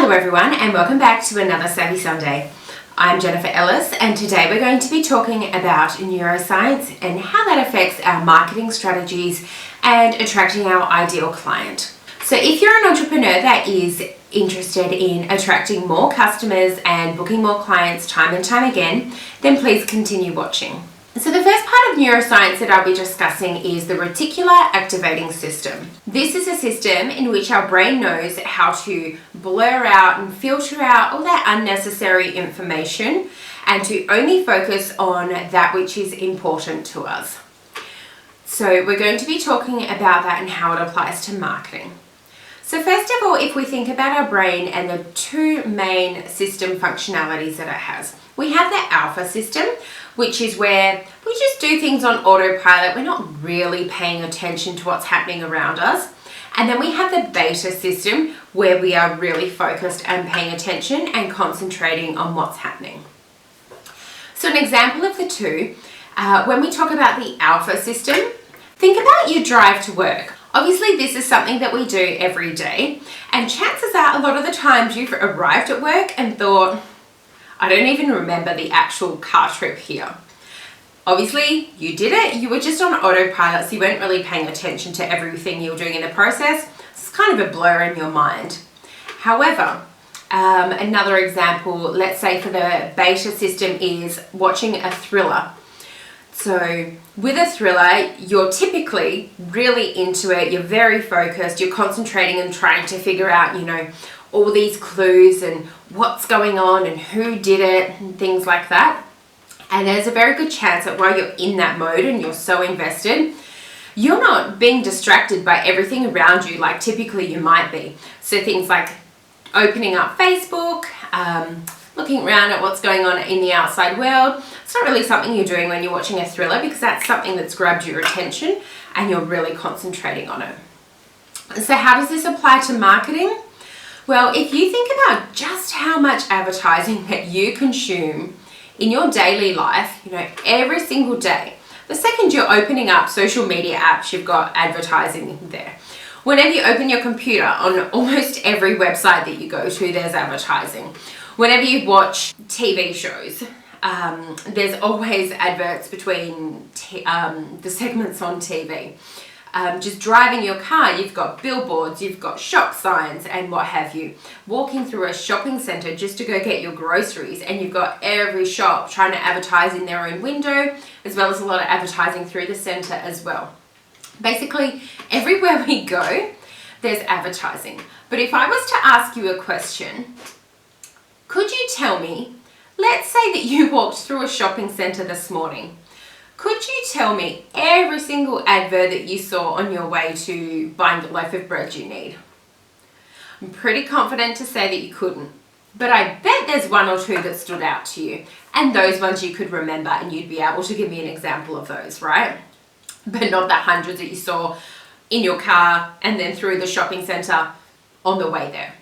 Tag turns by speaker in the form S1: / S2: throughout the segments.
S1: Hello everyone and welcome back to another Savvy Sunday. I'm Jennifer Ellis and today we're going to be talking about neuroscience and how that affects our marketing strategies and attracting our ideal client. So if you're an entrepreneur that is interested in attracting more customers and booking more clients time and time again, then please continue watching. So the first part of neuroscience that I'll be discussing is the reticular activating system. This is a system in which our brain knows how to blur out and filter out all that unnecessary information and to only focus on that which is important to us. So we're going to be talking about that and how it applies to marketing. So first of all, if we think about our brain and the two main system functionalities that it has, we have the alpha system, which is where we just do things on autopilot. We're not really paying attention to what's happening around us. And then we have the beta system, where we are really focused and paying attention and concentrating on what's happening. So an example of the two, when we talk about the alpha system, think about your drive to work. Obviously, this is something that we do every day, and chances are a lot of the times you've arrived at work and thought, I don't even remember the actual car trip here. Obviously, you did it. You were just on autopilot, so you weren't really paying attention to everything you were doing in the process. It's kind of a blur in your mind. However, another example, let's say for the beta system, is watching a thriller. So with a thriller, you're typically really into it. You're very focused. You're concentrating and trying to figure out, all these clues and what's going on and who did it and things like that. And there's a very good chance that while you're in that mode and you're so invested, you're not being distracted by everything around you like typically you might be. So things like opening up Facebook, looking around at what's going on in the outside world. It's not really something you're doing when you're watching a thriller, because that's something that's grabbed your attention and you're really concentrating on it. So how does this apply to marketing? Well, if you think about just how much advertising that you consume in your daily life, every single day, the second you're opening up social media apps, you've got advertising there. Whenever you open your computer, on almost every website that you go to, there's advertising. Whenever you watch TV shows, there's always adverts between the segments on TV. Just driving your car, you've got billboards, you've got shop signs and what have you. Walking through a shopping centre just to go get your groceries, and you've got every shop trying to advertise in their own window, as well as a lot of advertising through the centre as well. Basically, everywhere we go, there's advertising. But if I was to ask you a question, could you tell me, let's say that you walked through a shopping centre this morning. Could you tell me every single advert that you saw on your way to buying the loaf of bread you need? I'm pretty confident to say that you couldn't, but I bet there's one or two that stood out to you, and those ones you could remember, and you'd be able to give me an example of those, right? But not the hundreds that you saw in your car and then through the shopping centre on the way there.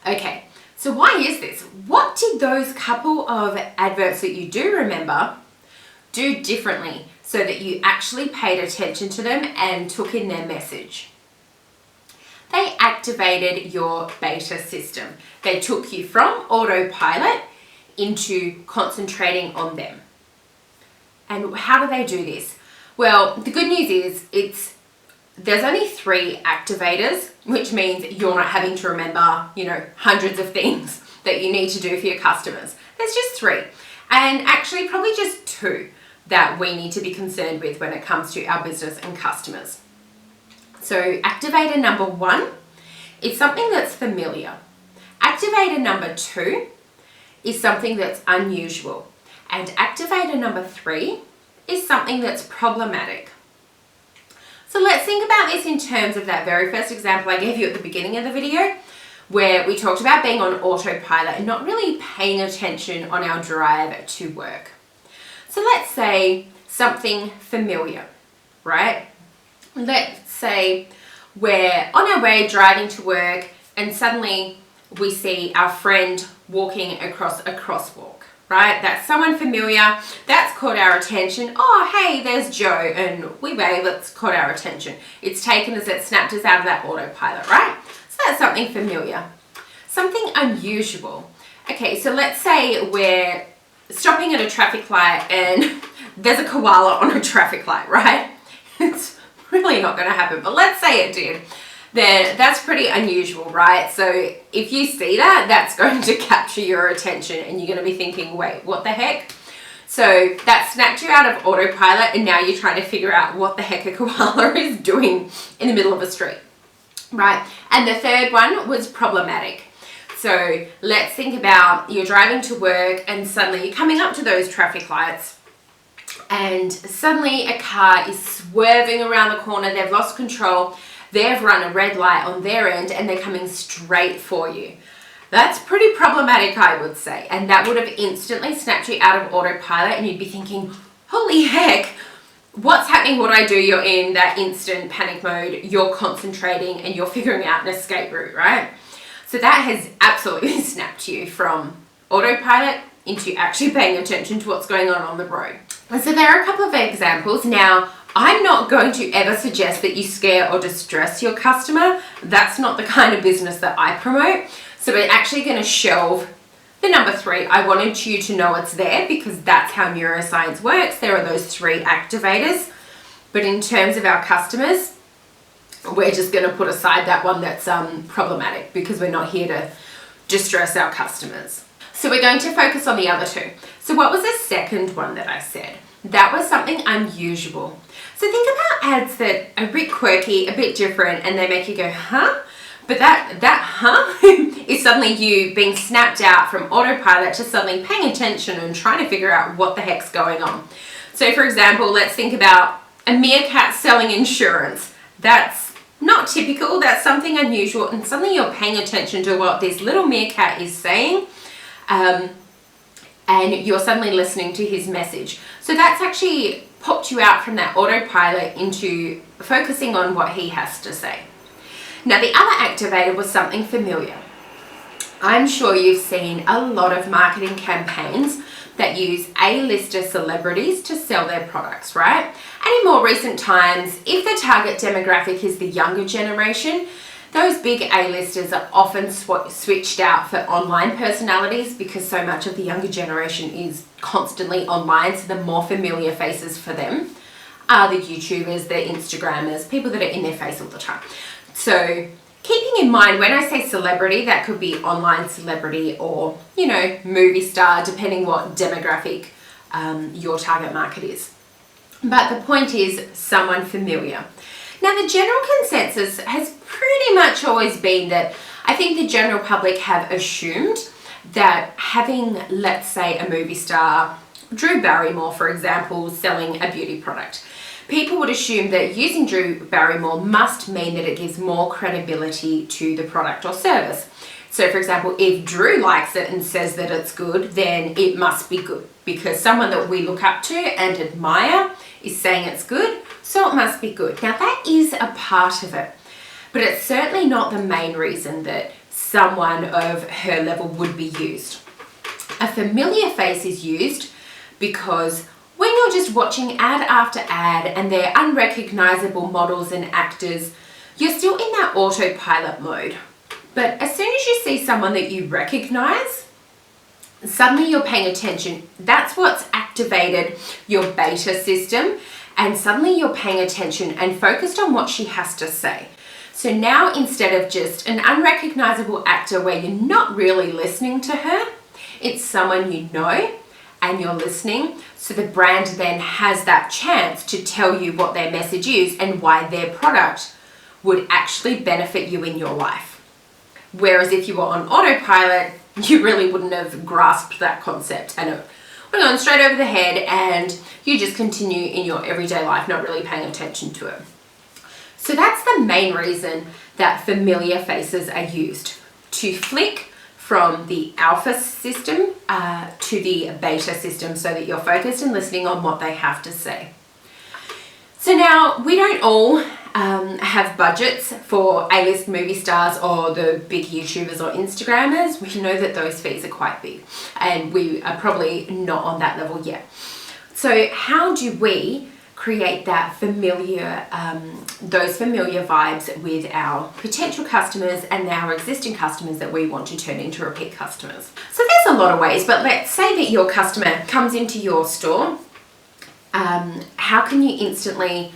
S1: Okay, so why is this? What did those couple of adverts that you do remember do differently so that you actually paid attention to them and took in their message? They activated your beta system. They took you from autopilot into concentrating on them. And how do they do this? Well, the good news is there's only 3 activators, which means you're not having to remember, hundreds of things that you need to do for your customers. There's just 3. And actually probably just 2 that we need to be concerned with when it comes to our business and customers. So activator number 1 is something that's familiar. Activator number 2 is something that's unusual. And activator number 3 is something that's problematic. So let's think about this in terms of that very first example I gave you at the beginning of the video, where we talked about being on autopilot and not really paying attention on our drive to work. So let's say something familiar, right? Let's say we're on our way driving to work and suddenly we see our friend walking across a crosswalk, right? That's someone familiar. That's caught our attention. Oh, hey, there's Joe. And we wave, it's caught our attention. It's taken us, it snapped us out of that autopilot, right? So that's something familiar. Something unusual. Okay, so let's say we're stopping at a traffic light and there's a koala on a traffic light, right? It's really not going to happen, but let's say it did. Then that's pretty unusual, right? So if you see that, that's going to capture your attention and you're going to be thinking, wait, what the heck? So that snapped you out of autopilot and now you're trying to figure out what the heck a koala is doing in the middle of a street, right? And the third one was problematic. So let's think about you're driving to work and suddenly you're coming up to those traffic lights and suddenly a car is swerving around the corner. They've lost control. They've run a red light on their end and they're coming straight for you. That's pretty problematic, I would say. And that would have instantly snapped you out of autopilot and you'd be thinking, holy heck, what's happening? What do I do? You're in that instant panic mode. You're concentrating and you're figuring out an escape route, right? So that has absolutely snapped you from autopilot into actually paying attention to what's going on the road. And so there are a couple of examples. Now, I'm not going to ever suggest that you scare or distress your customer. That's not the kind of business that I promote. So we're actually going to shelve the number 3. I wanted you to know it's there because that's how neuroscience works. There are those 3 activators. But in terms of our customers, we're just going to put aside that one that's problematic because we're not here to distress our customers. So we're going to focus on the other 2. So what was the second one that I said? That was something unusual. So think about ads that are a bit quirky, a bit different, and they make you go, huh? But that huh is suddenly you being snapped out from autopilot to suddenly paying attention and trying to figure out what the heck's going on. So for example, let's think about a meerkat selling insurance. That's not typical, that's something unusual, and suddenly you're paying attention to what this little meerkat is saying, and you're suddenly listening to his message. So that's actually popped you out from that autopilot into focusing on what he has to say. Now the other activator was something familiar. I'm sure you've seen a lot of marketing campaigns that use A-lister celebrities to sell their products, right? And in more recent times, if the target demographic is the younger generation, those big A-listers are often switched out for online personalities because so much of the younger generation is constantly online, so the more familiar faces for them are the YouTubers, the Instagrammers, people that are in their face all the time. So keeping in mind, when I say celebrity, that could be online celebrity or, you know, movie star, depending what demographic your target market is. But the point is someone familiar. Now, the general consensus has pretty much always been that I think the general public have assumed that having, let's say, a movie star, Drew Barrymore, for example, selling a beauty product, people would assume that using Drew Barrymore must mean that it gives more credibility to the product or service. So, for example, if Drew likes it and says that it's good, then it must be good because someone that we look up to and admire is saying it's good, so it must be good. Now, that is a part of it, but it's certainly not the main reason that someone of her level would be used. A familiar face is used because when you're just watching ad after ad and they're unrecognizable models and actors, you're still in that autopilot mode. But as soon as you see someone that you recognize, suddenly you're paying attention. That's what's activated your beta system, and suddenly you're paying attention and focused on what she has to say. So now, instead of just an unrecognizable actor where you're not really listening to her, it's someone you know and you're listening. So the brand then has that chance to tell you what their message is and why their product would actually benefit you in your life. Whereas if you were on autopilot, you really wouldn't have grasped that concept and it would have gone straight over the head and you just continue in your everyday life not really paying attention to it. So that's the main reason that familiar faces are used, to flick from the alpha system to the beta system so that you're focused and listening on what they have to say. So now, we don't all have budgets for A-list movie stars or the big YouTubers or Instagrammers. We know that those fees are quite big and we are probably not on that level yet. So how do we create that familiar, those familiar vibes with our potential customers and our existing customers that we want to turn into repeat customers. So there's a lot of ways, but let's say that your customer comes into your store. How can you instantly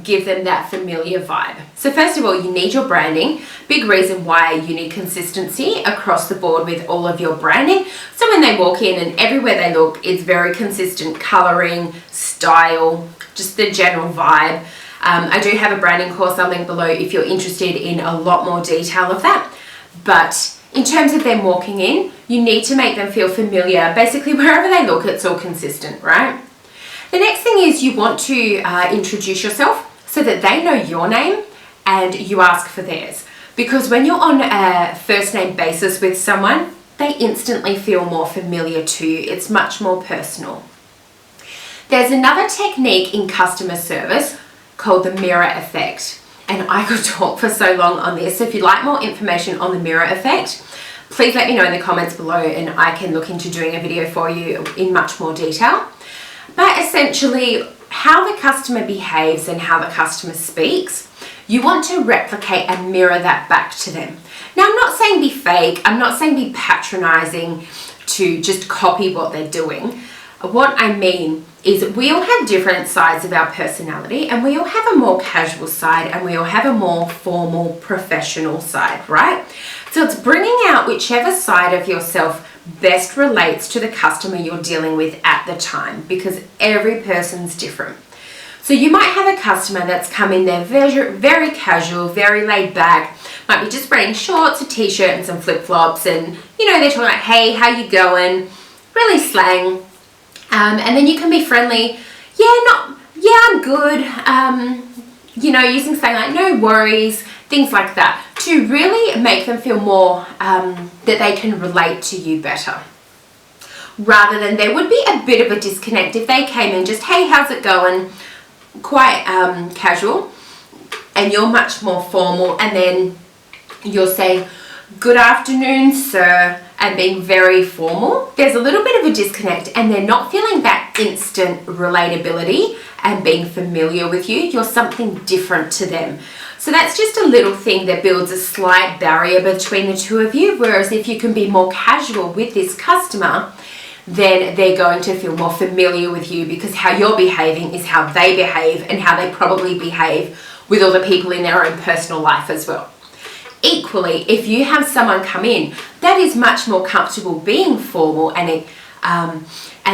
S1: give them that familiar vibe? So first of all, you need your branding. Big reason why you need consistency across the board with all of your branding. So when they walk in and everywhere they look, it's very consistent coloring, style, just the general vibe. I do have a branding course, I'll link below if you're interested in a lot more detail of that. But in terms of them walking in, you need to make them feel familiar. Basically, wherever they look, it's all consistent, right? The next thing is you want to introduce yourself so that they know your name and you ask for theirs. Because when you're on a first name basis with someone, they instantly feel more familiar to you. It's much more personal. There's another technique in customer service called the mirror effect. And I could talk for so long on this. So if you'd like more information on the mirror effect, please let me know in the comments below and I can look into doing a video for you in much more detail. But essentially, how the customer behaves and how the customer speaks, you want to replicate and mirror that back to them. Now, I'm not saying be fake. I'm not saying be patronizing to just copy what they're doing. What I mean is we all have different sides of our personality and we all have a more casual side and we all have a more formal professional side, right? So it's bringing out whichever side of yourself best relates to the customer you're dealing with at the time, because every person's different. So you might have a customer that's come in there very casual, very laid back, might be just wearing shorts, a t-shirt and some flip-flops, and they're talking like, hey, how you going? Really slang. And then you can be friendly. I'm good. Using slang like no worries, things like that, to really make them feel more that they can relate to you better. Rather than there would be a bit of a disconnect if they came in just, hey, how's it going? Quite casual, and you're much more formal, and then you'll say, good afternoon, sir, and being very formal. There's a little bit of a disconnect and they're not feeling that instant relatability and being familiar with you. You're something different to them. So that's just a little thing that builds a slight barrier between the two of you. Whereas if you can be more casual with this customer, then they're going to feel more familiar with you, because how you're behaving is how they behave and how they probably behave with other people in their own personal life as well. Equally, if you have someone come in that is much more comfortable being formal and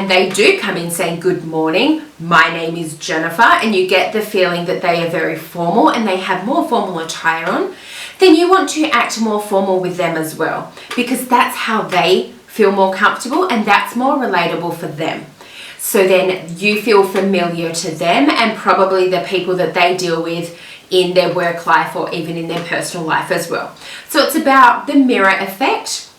S1: they do come in saying, good morning, my name is Jennifer, and you get the feeling that they are very formal and they have more formal attire on, then you want to act more formal with them as well, because that's how they feel more comfortable and that's more relatable for them. So then you feel familiar to them and probably the people that they deal with in their work life or even in their personal life as well. So it's about the mirror effect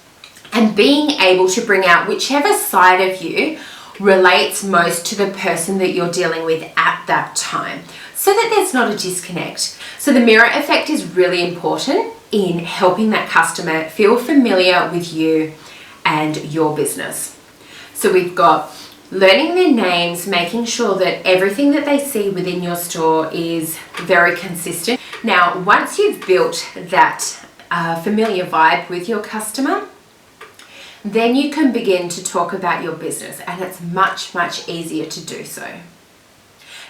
S1: and being able to bring out whichever side of you relates most to the person that you're dealing with at that time, so that there's not a disconnect. So the mirror effect is really important in helping that customer feel familiar with you and your business. So we've got learning their names, making sure that everything that they see within your store is very consistent. Now, once you've built that familiar vibe with your customer, then you can begin to talk about your business, and it's much, much easier to do so.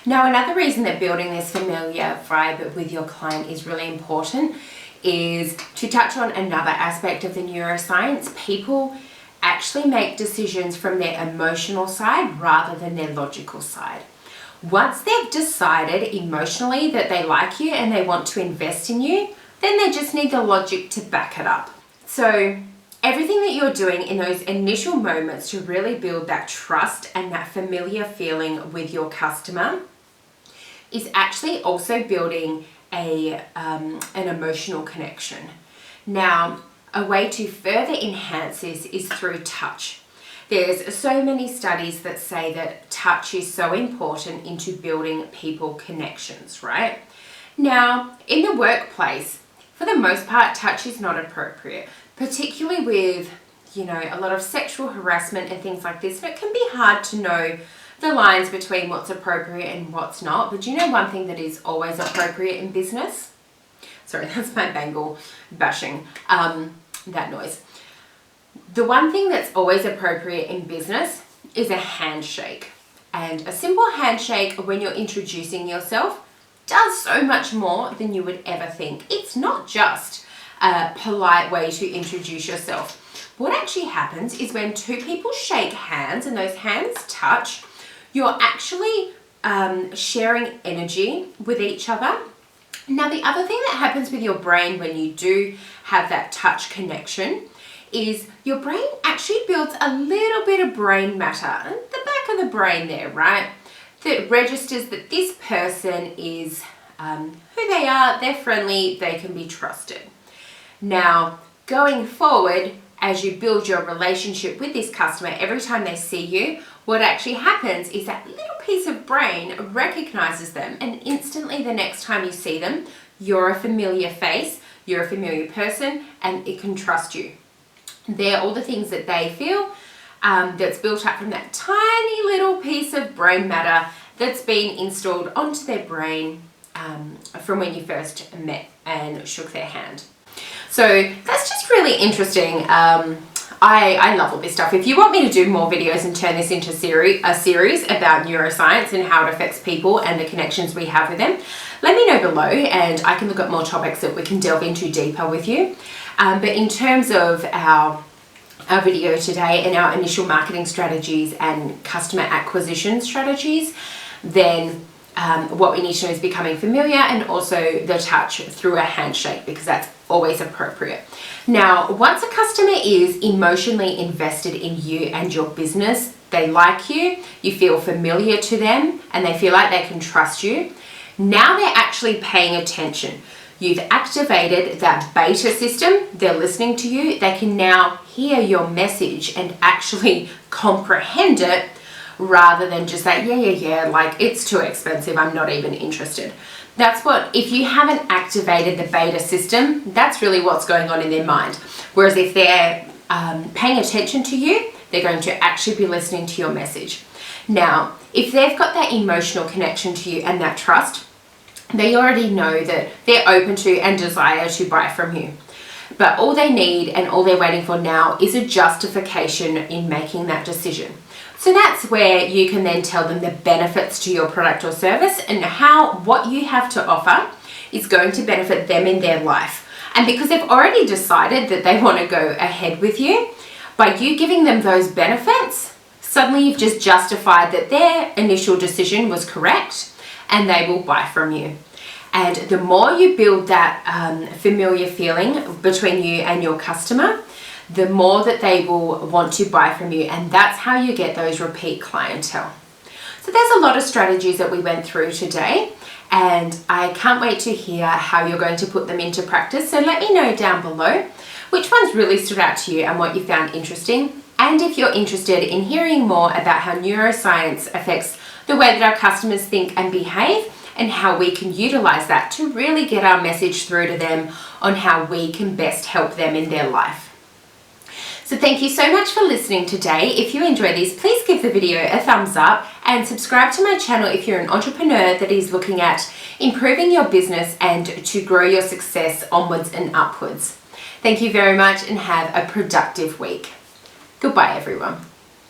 S1: Now, another reason that building this familiar vibe with your client is really important is to touch on another aspect of the neuroscience. People actually make decisions from their emotional side rather than their logical side. Once they've decided emotionally that they like you and they want to invest in you, then they just need the logic to back it up. So everything that you're doing in those initial moments to really build that trust and that familiar feeling with your customer is actually also building an emotional connection. Now, a way to further enhance this is through touch. There's so many studies that say that touch is so important into building people connections, right? Now, in the workplace, for the most part, touch is not appropriate, particularly with, a lot of sexual harassment and things like this. And it can be hard to know the lines between what's appropriate and what's not. But do you know one thing that is always appropriate in business? Sorry, that's my bangle bashing, that noise. The one thing that's always appropriate in business is a handshake. And a simple handshake when you're introducing yourself does so much more than you would ever think. It's not just a polite way to introduce yourself. What actually happens is when two people shake hands and those hands touch, you're actually sharing energy with each other. Now, the other thing that happens with your brain when you do have that touch connection is your brain actually builds a little bit of brain matter at the back of the brain there, right? That registers that this person is who they are, they're friendly, they can be trusted. Now, going forward, as you build your relationship with this customer, every time they see you, what actually happens is that little piece of brain recognizes them, and instantly the next time you see them, you're a familiar face, you're a familiar person, and it can trust you. They're all the things that they feel that's built up from that tiny little piece of brain matter that's been installed onto their brain from when you first met and shook their hand. So that's just really interesting. I love all this stuff. If you want me to do more videos and turn this into a series about neuroscience and how it affects people and the connections we have with them, let me know below and I can look at more topics that we can delve into deeper with you. But in terms of our video today and our initial marketing strategies and customer acquisition strategies, then what we need to know is becoming familiar and also the touch through a handshake, because that's always appropriate. Now, once a customer is emotionally invested in you and your business, they like you, you feel familiar to them, and they feel like they can trust you, now they're actually paying attention. You've activated that beta system, they're listening to you, they can now hear your message and actually comprehend it, rather than just like, yeah, like it's too expensive, I'm not even interested. That's what, if you haven't activated the beta system, that's really what's going on in their mind. Whereas if they're paying attention to you, they're going to actually be listening to your message. Now, if they've got that emotional connection to you and that trust, they already know that they're open to and desire to buy from you. But all they need and all they're waiting for now is a justification in making that decision. So that's where you can then tell them the benefits to your product or service and how what you have to offer is going to benefit them in their life. And because they've already decided that they want to go ahead with you, by you giving them those benefits, suddenly you've just justified that their initial decision was correct and they will buy from you. And the more you build that familiar feeling between you and your customer, the more that they will want to buy from you, and that's how you get those repeat clientele. So there's a lot of strategies that we went through today, and I can't wait to hear how you're going to put them into practice. So let me know down below which ones really stood out to you and what you found interesting. And if you're interested in hearing more about how neuroscience affects the way that our customers think and behave, and how we can utilize that to really get our message through to them on how we can best help them in their life. So thank you so much for listening today. If you enjoyed these, please give the video a thumbs up and subscribe to my channel if you're an entrepreneur that is looking at improving your business and to grow your success onwards and upwards. Thank you very much and have a productive week. Goodbye, everyone.